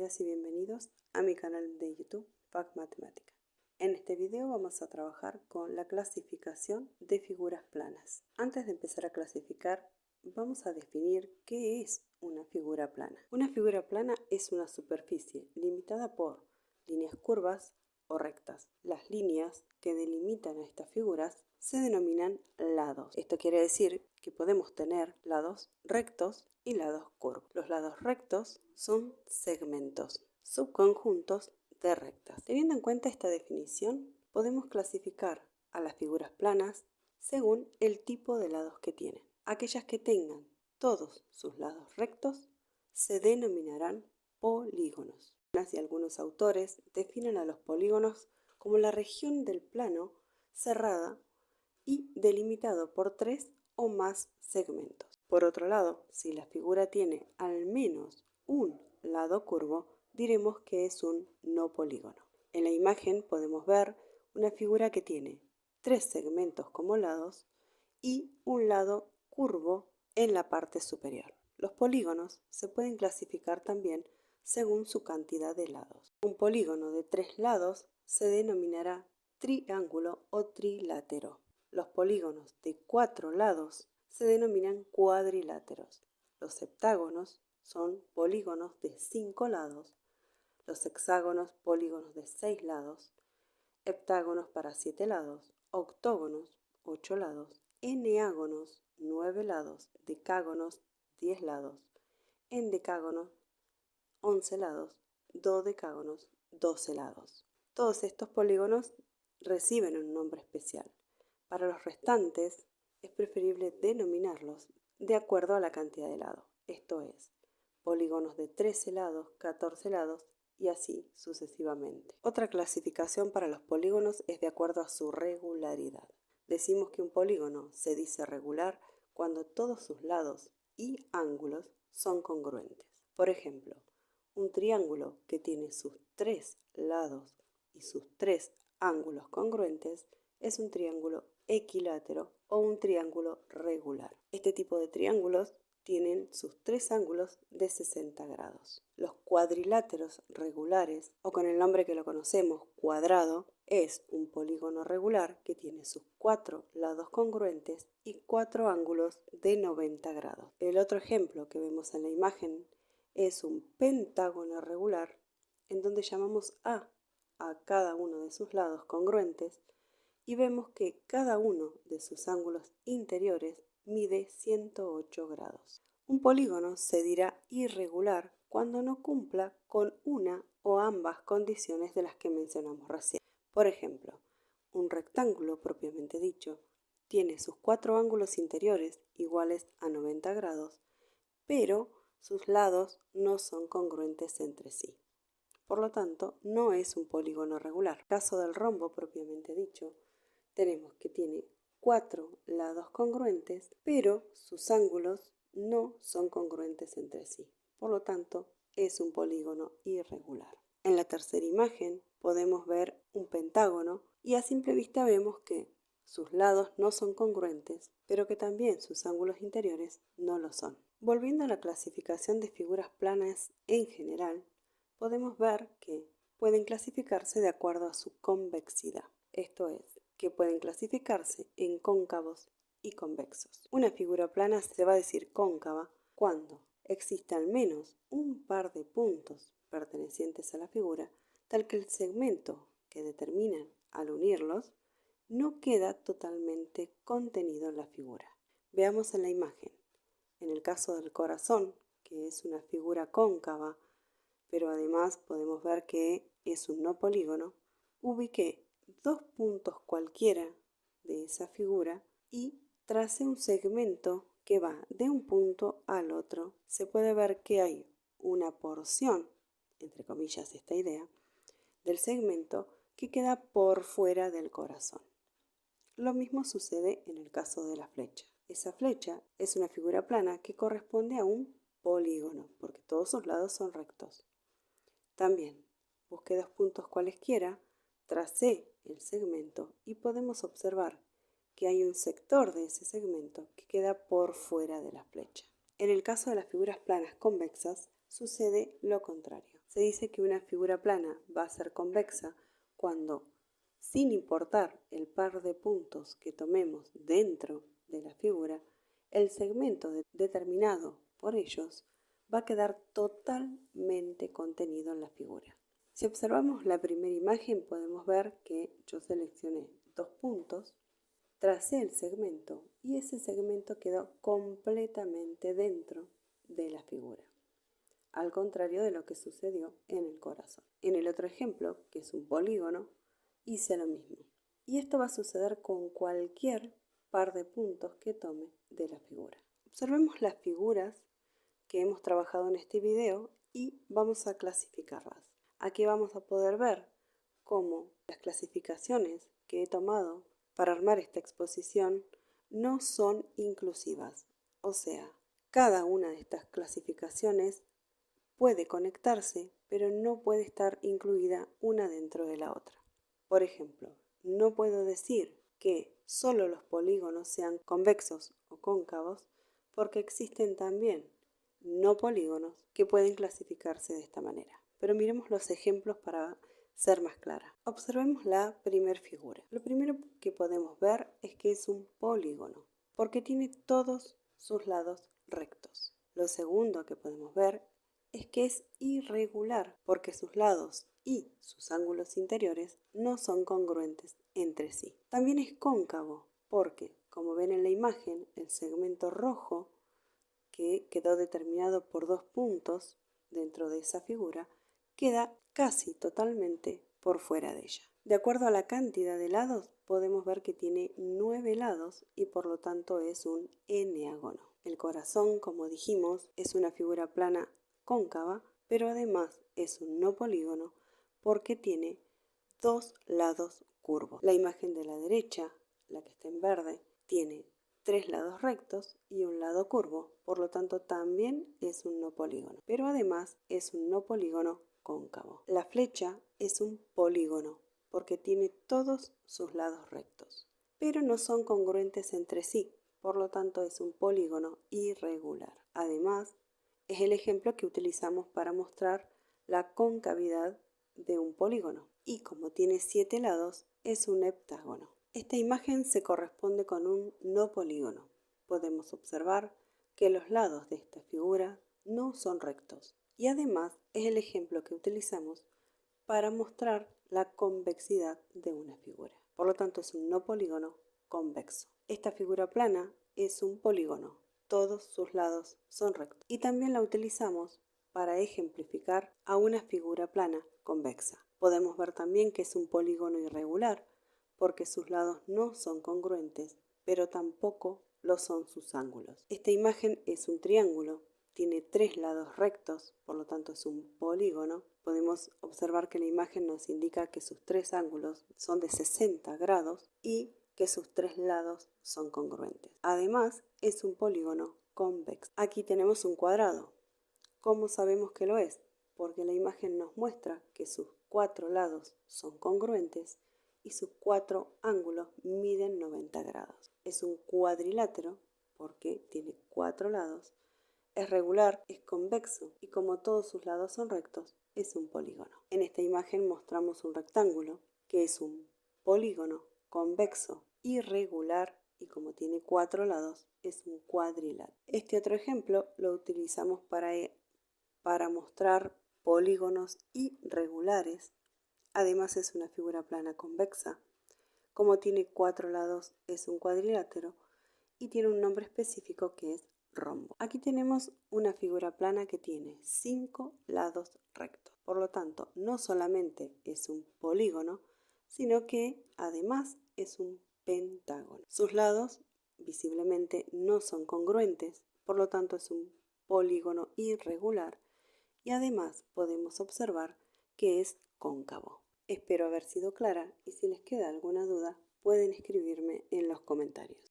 Bienvenidas y bienvenidos a mi canal de YouTube PAC Matemática. En este video vamos a trabajar con la clasificación de figuras planas. Antes de empezar a clasificar, vamos a definir qué es una figura plana. Una figura plana es una superficie limitada por líneas curvas o rectas. Las líneas que delimitan a estas figuras se denominan lados. Esto quiere decir que podemos tener lados rectos y lados curvos. Los lados rectos son segmentos, subconjuntos de rectas. Teniendo en cuenta esta definición, podemos clasificar a las figuras planas según el tipo de lados que tienen. Aquellas que tengan todos sus lados rectos se denominarán polígonos. Y algunos autores definen a los polígonos como la región del plano cerrada y delimitado por tres o más segmentos. Por otro lado, si la figura tiene al menos un lado curvo, diremos que es un no polígono. En la imagen podemos ver una figura que tiene tres segmentos como lados y un lado curvo en la parte superior. Los polígonos se pueden clasificar también según su cantidad de lados. Un polígono de 3 lados se denominará triángulo o trilátero. Los polígonos de 4 lados se denominan cuadriláteros. Los heptágonos son polígonos de 5 lados. Los hexágonos, polígonos de 6 lados. Heptágonos para 7 lados. Octógonos, 8 lados. Eneágonos, 9 lados. Decágonos, 10 lados. Endecágonos, 11 lados. Dodecágonos, 12 lados. Todos estos polígonos reciben un nombre especial. Para los restantes es preferible denominarlos de acuerdo a la cantidad de lados, esto es, polígonos de 13 lados, 14 lados y así sucesivamente. Otra clasificación para los polígonos es de acuerdo a su regularidad. Decimos que un polígono se dice regular cuando todos sus lados y ángulos son congruentes. Por ejemplo, un triángulo que tiene sus 3 lados y sus 3 ángulos congruentes es un triángulo equilátero o un triángulo regular. Este tipo de triángulos tienen sus 3 ángulos de 60 grados. Los cuadriláteros regulares, o con el nombre que lo conocemos, cuadrado, es un polígono regular que tiene sus 4 lados congruentes y 4 ángulos de 90 grados. El otro ejemplo que vemos en la imagen es un pentágono regular, en donde llamamos a cada uno de sus lados congruentes y vemos que cada uno de sus ángulos interiores mide 108 grados. Un polígono se dirá irregular cuando no cumpla con una o ambas condiciones de las que mencionamos recién. Por ejemplo, un rectángulo propiamente dicho tiene sus 4 ángulos interiores iguales a 90 grados, pero sus lados no son congruentes entre sí. Por lo tanto, no es un polígono regular. En el caso del rombo propiamente dicho, tenemos que tiene 4 lados congruentes, pero sus ángulos no son congruentes entre sí. Por lo tanto, es un polígono irregular. En la tercera imagen podemos ver un pentágono y a simple vista vemos que sus lados no son congruentes, pero que también sus ángulos interiores no lo son. Volviendo a la clasificación de figuras planas en general, podemos ver que pueden clasificarse de acuerdo a su convexidad. Esto es, que pueden clasificarse en cóncavos y convexos. Una figura plana se va a decir cóncava cuando existe al menos un par de puntos pertenecientes a la figura, tal que el segmento que determinan al unirlos no queda totalmente contenido en la figura. Veamos en la imagen. En el caso del corazón, que es una figura cóncava, pero además podemos ver que es un no polígono, ubiqué 2 puntos cualquiera de esa figura y tracé un segmento que va de un punto al otro. Se puede ver que hay una porción, entre comillas esta idea, del segmento que queda por fuera del corazón. Lo mismo sucede en el caso de la flecha. Esa flecha es una figura plana que corresponde a un polígono, porque todos sus lados son rectos. También busqué 2 puntos cualesquiera, tracé el segmento y podemos observar que hay un sector de ese segmento que queda por fuera de la flecha. En el caso de las figuras planas convexas sucede lo contrario. Se dice que una figura plana va a ser convexa cuando, sin importar el par de puntos que tomemos dentro de la figura, el segmento determinado por ellos va a quedar totalmente contenido en la figura. Si observamos la primera imagen podemos ver que yo seleccioné 2 puntos, tracé el segmento y ese segmento quedó completamente dentro de la figura, al contrario de lo que sucedió en el corazón. En el otro ejemplo, que es un polígono, hice lo mismo. Y esto va a suceder con cualquier par de puntos que tome de la figura. Observemos las figuras que hemos trabajado en este video y vamos a clasificarlas. Aquí vamos a poder ver cómo las clasificaciones que he tomado para armar esta exposición no son inclusivas. O sea, cada una de estas clasificaciones puede conectarse, pero no puede estar incluida una dentro de la otra. Por ejemplo, no puedo decir que solo los polígonos sean convexos o cóncavos porque existen también no polígonos que pueden clasificarse de esta manera. Pero miremos los ejemplos para ser más clara. Observemos la primera figura. Lo primero que podemos ver es que es un polígono porque tiene todos sus lados rectos. Lo segundo que podemos ver es que es irregular porque sus lados y sus ángulos interiores no son congruentes entre sí. También es cóncavo porque, como ven en la imagen, el segmento rojo que quedó determinado por 2 puntos dentro de esa figura queda casi totalmente por fuera de ella. De acuerdo a la cantidad de lados podemos ver que tiene 9 lados y por lo tanto es un eneágono. El corazón, como dijimos, es una figura plana cóncava, pero además es un no polígono porque tiene 2 lados curvos. La imagen de la derecha, la que está en verde, tiene 3 lados rectos y un lado curvo, por lo tanto también es un no polígono, pero además es un no polígono cóncavo. La flecha es un polígono porque tiene todos sus lados rectos, pero no son congruentes entre sí, por lo tanto es un polígono irregular. Además, es el ejemplo que utilizamos para mostrar la concavidad de un polígono y como tiene 7 lados es un heptágono. Esta imagen se corresponde con un no polígono. Podemos observar que los lados de esta figura no son rectos y además es el ejemplo que utilizamos para mostrar la convexidad de una figura. Por lo tanto es un no polígono convexo. Esta figura plana es un polígono. Todos sus lados son rectos. Y también la utilizamos para ejemplificar a una figura plana convexa. Podemos ver también que es un polígono irregular porque sus lados no son congruentes, pero tampoco lo son sus ángulos. Esta imagen es un triángulo, tiene 3 lados rectos, por lo tanto es un polígono. Podemos observar que la imagen nos indica que sus 3 ángulos son de 60 grados y que sus 3 lados son congruentes. Además, es un polígono convexo. Aquí tenemos un cuadrado. ¿Cómo sabemos que lo es? Porque la imagen nos muestra que sus 4 lados son congruentes y sus 4 ángulos miden 90 grados. Es un cuadrilátero porque tiene 4 lados, es regular, es convexo y como todos sus lados son rectos, es un polígono. En esta imagen mostramos un rectángulo que es un polígono convexo, irregular y como tiene 4 lados, es un cuadrilátero. Este otro ejemplo lo utilizamos para mostrar polígonos irregulares. Además es una figura plana convexa. Como tiene 4 lados es un cuadrilátero y tiene un nombre específico que es rombo. Aquí tenemos una figura plana que tiene 5 lados rectos. Por lo tanto, no solamente es un polígono, sino que además es un pentágono. Sus lados visiblemente no son congruentes, por lo tanto es un polígono irregular y además podemos observar que es cóncavo. Espero haber sido clara y si les queda alguna duda pueden escribirme en los comentarios.